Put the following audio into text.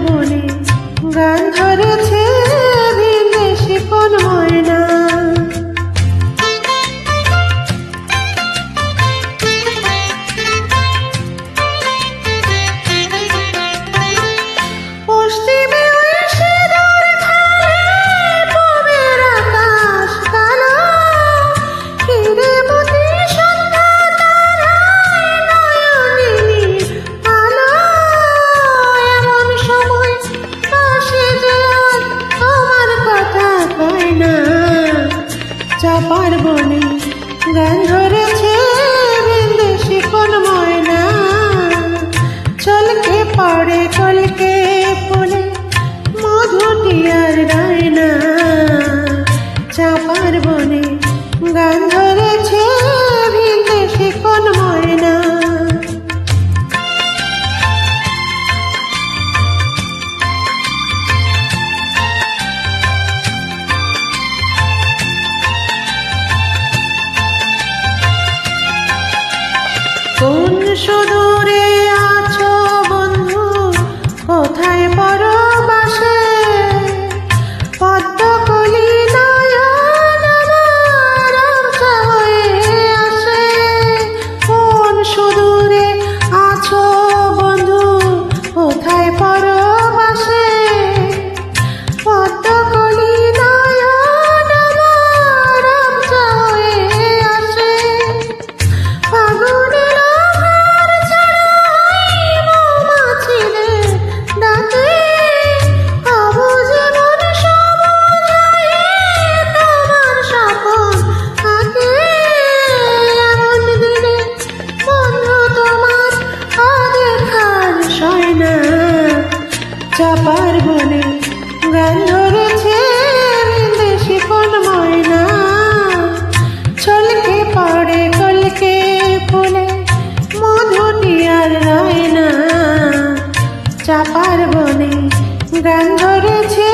বনে গান ধরেছে বিদেশি কোন ময়না। পশ্চিমে এসে দূর ধারে পূবের আকাশ কালো, হিরেমতি সন্ধ্যা তারায় নয়নিনী আলো। এমন সময় আসে যে আর আমার কথা কয় না, চাপার বনে গান ধরেছে বিদেশি কোন ময়না। চলকে পড়ে কলকে ফুলে মধুটি আর গায় না, চাপার বনে গান ধরেছে বিদেশি কোন ময়না। কোন সুদূরে আছো বন্ধু, কোথায় পরবাসে? পদ্মকলি নয়ন আমার আবছা হয়ে আসে। কোন সুদূরে আছো বন্ধু, কোথায় পরবাসে? পদ্মকলি নয়ন আমার আবছা হয়ে আসে। ফাগুনের চাপার বনে গান ধরেছে বিদেশি কোন ময়না। চলকে পড়ে কলকে ফুলে মধুটি আর রয় না, চাপার বনে গান ধরেছে